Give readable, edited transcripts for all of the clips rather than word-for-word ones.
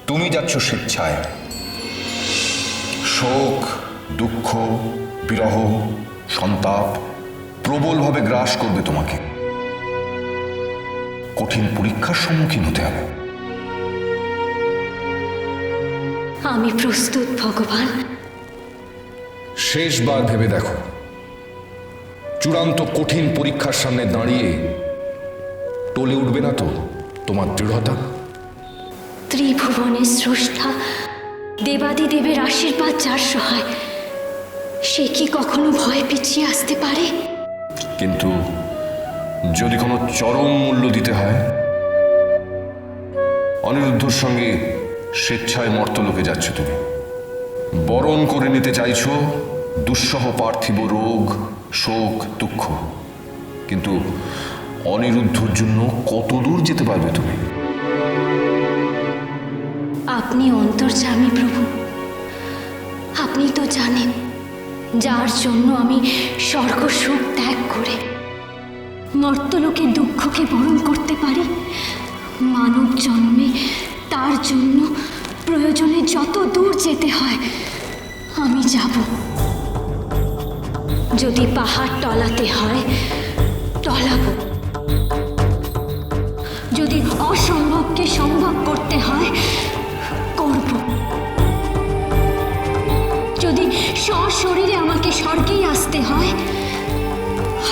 তুমি যাচ্ছ স্বেচ্ছায়। শোক, দুঃখ, বিরহ, সন্তাপ প্রবলভাবে গ্রাস করবে তোমাকে। কঠিন পরীক্ষার সম্মুখীন হতে হবে। আমি প্রস্তুত ভগবান। শেষবার ভেবে দেখো, চূড়ান্ত কঠিন পরীক্ষার সামনে দাঁড়িয়ে টলে উঠবে না তো তোমার দৃঢ়তা? ত্রিভুবনের স্রষ্টা দেবাদিদেবের আশীর্বাদ যার সহায়, সে কি কখনো ভয় পিছিয়ে আসতে পারে? কিন্তু যদি কোনো চরম মূল্য দিতে হয়, অনিরুদ্ধর সঙ্গে স্বেচ্ছায় মর্তলোকে যাচ্ছ তুমি। বরণ করে নিতে চাইছো দুঃসহ পার্থিব রোগ, শোক, দুঃখ। কিন্তু অনিরুদ্ধর জন্য কত দূর যেতে পারবে তুমি? আপনি অন্তর্যামী প্রভু। আপনি তো জানেন যার জন্য আমি স্বর্গ সুখ ত্যাগ করে মর্তলোকে দুঃখকে বরণ করতে পারি, মানব জন্মে তার জন্য প্রয়োজনে যত দূর যেতে হয় আমি যাব। যদি পাহাড় টলাতে হয় টলাবো, যদি অসম্ভবকে সম্ভব করতে হয় করব, যদি সশরীরে আমাকে স্বর্গেই আসতে হয়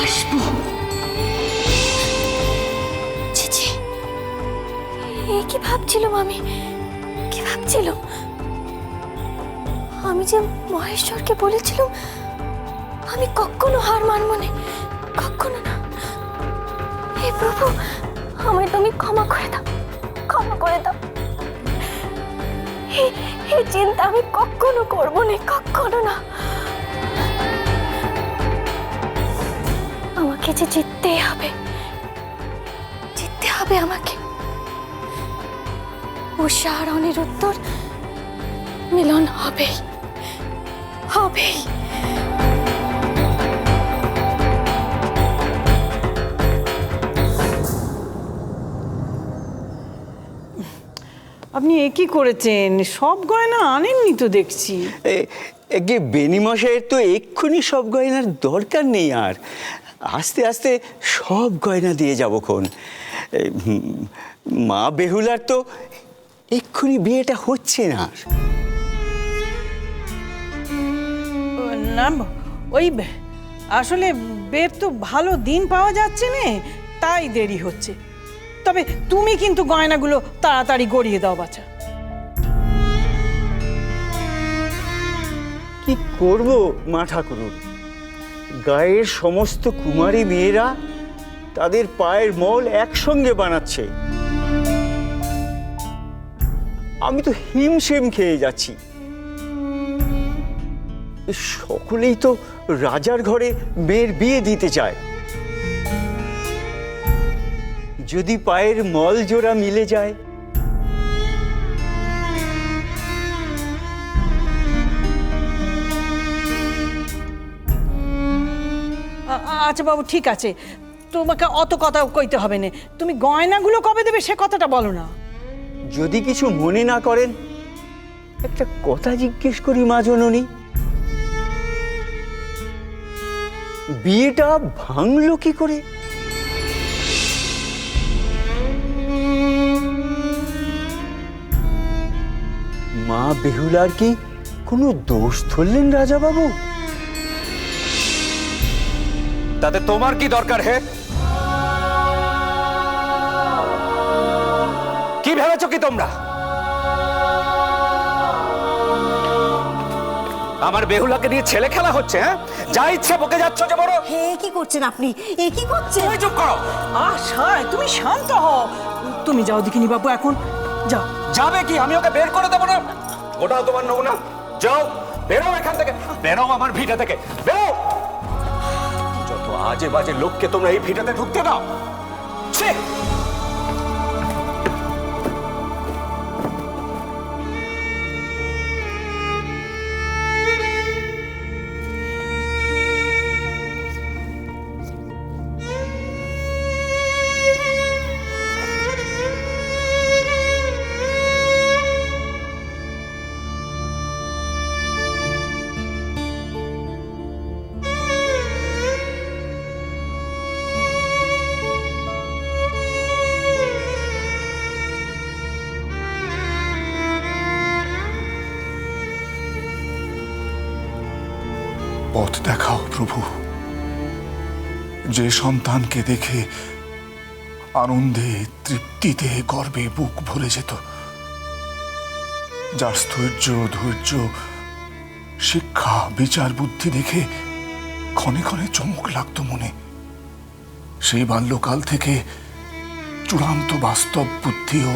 আসবো। ছি, এ কি ভাবছিলাম আমি? কি ভাবছিলাম? আমি যে মহেশ্বরকে বলেছিলাম আমি কখনো হার মানব না, কখনো না। হে প্রভু, আমায় তুমি ক্ষমা করে দাও, ক্ষমা করে দাও। এই চিন্তা আমি কখনো করবো না, কখনো না। আমাকে যে জিততেই হবে, জিততে হবে আমাকে। উষা আর অনিরুদ্ধর মিলন হবেই, হবেই। আপনি এ কি করেছেন? সব গয়না আনেননি তো দেখছি। একে বেনিমশাইয়ের তো এক্ষুনি সব গয়নার দরকার নেই, আর আস্তে আস্তে সব গয়না দিয়ে যাবো খন। মা বেহুলার তো এক্ষুনি বিয়েটা হচ্ছে না। না, ওই আসলে বের তো ভালো দিন পাওয়া যাচ্ছে না, তাই দেরি হচ্ছে। তবে তুমি কিন্তু গয়নাগুলো তাড়াতাড়ি গড়িয়ে দাও বাছা। কি করব মা ঠাকুরুন, গায়ের সমস্ত কুমারী মেয়েরা তাদের পায়ের মল একসঙ্গে বানাচ্ছে। আমি তো হিমশিম খেয়ে যাচ্ছি। সকলেই তো রাজার ঘরে মেয়ের বিয়ে দিতে চায়। যদি পায়ের মল জোড়া মিলে যায়, আচ্ছা বাবু, ঠিক আছে, তোমাকে অত কথা কইতে হবে না। তুমি গয়নাগুলো কবে দেবে সে কথাটা বলো না। যদি কিছু মনে না করেন একটা কথা জিজ্ঞেস করি মা জননী, বিয়েটা ভাঙলো কি করে? মা বেহুলার কি কোনো দোষ ধরলেন রাজা বাবু? তাতে তোমার কি দরকার? হে, কি ভেবেছো কি তোমরা? আমার বেহুলাকে নিয়ে ছেলে খেলা হচ্ছে? হ্যাঁ, যা ইচ্ছে বকে যাচ্ছ যে বড়। হে, কি করছেন আপনি? এ কি করছেন? তুমি চুপ করো। আশায় তুমি শান্ত হও। তুমি যাও দেখিনি বাবু, এখন যাও। যাবে কি? আমি ওকে বের করে দেবো না? ওটাও তোমার নমুনা। যাও, বেরো এখান থেকে, বেরো আমার ভিটা থেকে, বেরো। যত আজে বাজে লোককে তোমরা এই ভিটাতে ঢুকতে দাও। ছি! পথ দেখাও প্রভু, যে সন্তানকে দেখে আনন্দে, তৃপ্তিতে, গর্বে বুক ভরে যেত, যার স্থৈর্য, ধৈর্য, শিক্ষা, বিচার, বুদ্ধি দেখে ক্ষণে ক্ষণে চমক লাগতো মনে। সেই বাল্যকাল থেকে চূড়ান্ত বাস্তব বুদ্ধি ও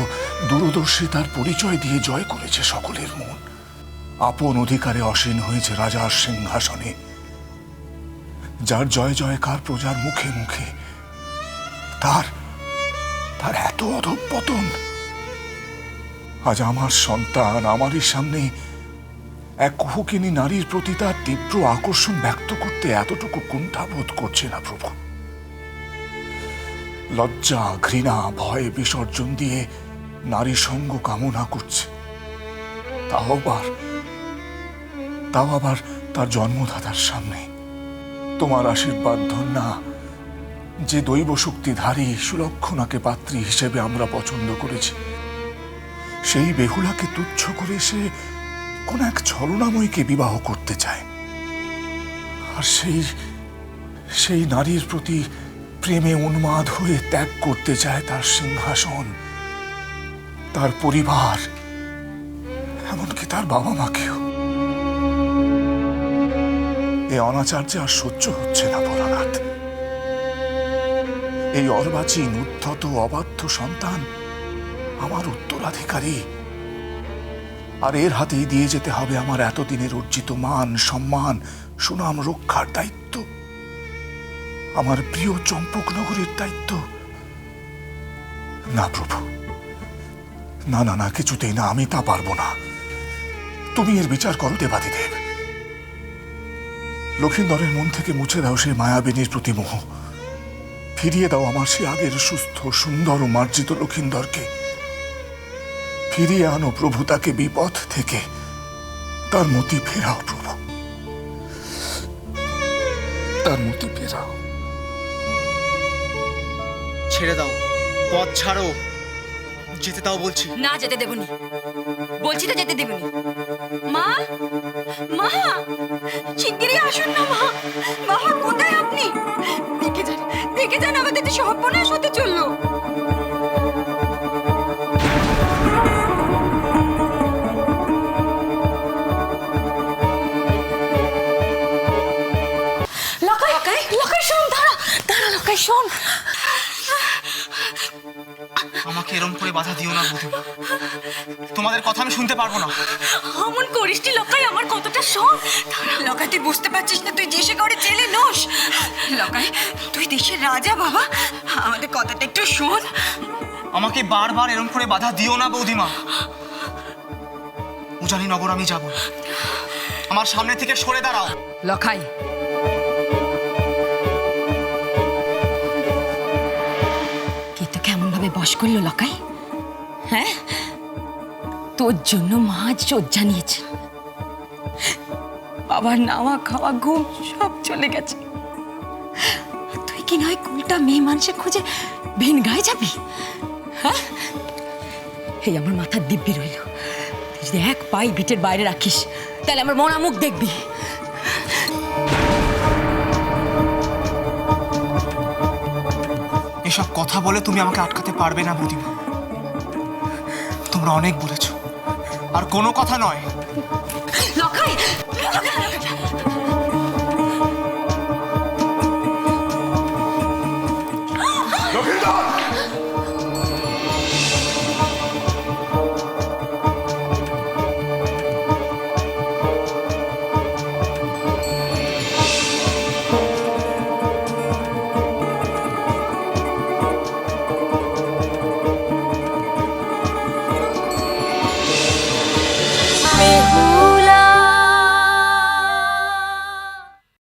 দূরদর্শিতার পরিচয় দিয়ে জয় করেছে সকলের মন। আপন অধিকারে অসীন হয়েছে রাজার সিংহাসনে। যার জয় জয়কার প্রজার মুখে মুখে, তার তার এত অধঃপতন। আজ আমার সন্তান আমারই সামনে এক কুহকিনী নারীর প্রতি তার তীব্র আকর্ষণ ব্যক্ত করতে এতটুকু কুণ্ঠাবোধ করছে না প্রভু। লজ্জা, ঘৃণা, ভয় বিসর্জন দিয়ে নারী সঙ্গ কামনা করছে, তাও আবার তার জন্মদাতার সামনে। তোমার আশীর্বাদ ধন্যা যে দৈব শক্তিধারী সুলক্ষণাকে পাত্রী হিসেবে আমরা পছন্দ করেছি, সেই বেহুলাকে তুচ্ছ করে সে কোন এক ছলনাময়ীকে বিবাহ করতে চায়। আর সেই নারীর প্রতি প্রেমে উন্মাদ হয়ে ত্যাগ করতে চায় তার সিংহাসন, তার পরিবার, এমনকি তার বাবা মাকেও। এই অনাচার যে আর সহ্য হচ্ছে না ভোলানাথ। এই অর্বাচীন, উদ্ধত, অবাধ্য সন্তান আমার উত্তরাধিকারী, আর এর হাতেই দিয়ে যেতে হবে আমার এতদিনের অর্জিত মান, সম্মান, সুনাম রক্ষার দায়িত্ব, আমার প্রিয় চম্পকনগরের দায়িত্ব। না প্রভু, না না না, কিছুতেই না, আমি তা পারবো না। তুমি এর বিচার করো দেবাদিদেব। লক্ষিন্দরের মন থেকে মুছে দাও সেই মায়াবিনীর প্রতি মোহ। ফিরিয়ে দাও আমার সে আগের সুস্থ, সুন্দর ও মার্জিত লক্ষিন্দরকে। ফিরিয়ে আনো প্রভু তাকে বিপদ থেকে, তার মতি ফেরাও প্রভু, তার মতি ফেরাও। ছেড়ে দাও, পথ ছাড়ো, যেতে দাও বলছি। না যেতে দেবনি, বলছি তো যেতে দেবনি। মা, মা, শিগগিরই আসুন না মা। বাবা কোথায় আপনি? দেখে যান আমাদের তো সর্বনাশ হতে চললো। লকাই শোন, দাঁড়া লকাই শোন। আমাকে এরম করে বাধা দিও না বৌদিমা, তোমাদের কথা আমি শুনতে পারবো না। অমন করিস নি লকাই, আমার কতটা শোন। লকাই তুই বুঝতে পারছিস না, তুই দেশে করে জেলে নোস। লকাই তুই দেশের রাজা বাবা, আমাদের কথাটা একটু শোন। আমাকে বারবার এরম করে বাধা দিও না বৌদিমা। উজানি নগর আমি যাব, আমার সামনে থেকে সরে দাঁড়াও। লকাই কে তো কেমন ভাবে বশ করলো লকাই? হ্যাঁ, তোর জন্য মা শয্যা নিয়েছে, বাবার নাওয়া খাওয়া ঘুম সব চলে গেছে। তুই কি নয় কুলটা মেয়ে মানুষের খোঁজে ভিন গায়ে যাবি? হ্যাঁ, এই আমার মাথার দিব্যি রইল। তুই যদি এক পাই ভিটের বাইরে রাখিস, তাহলে আমার মরা মুখ দেখবি। এসব কথা বলে তুমি আমাকে আটকাতে পারবে না বৌদিমা। তোমরা অনেক বলেছো, আর কোনো কথা নয়। লকাই লক্ষিন্দর!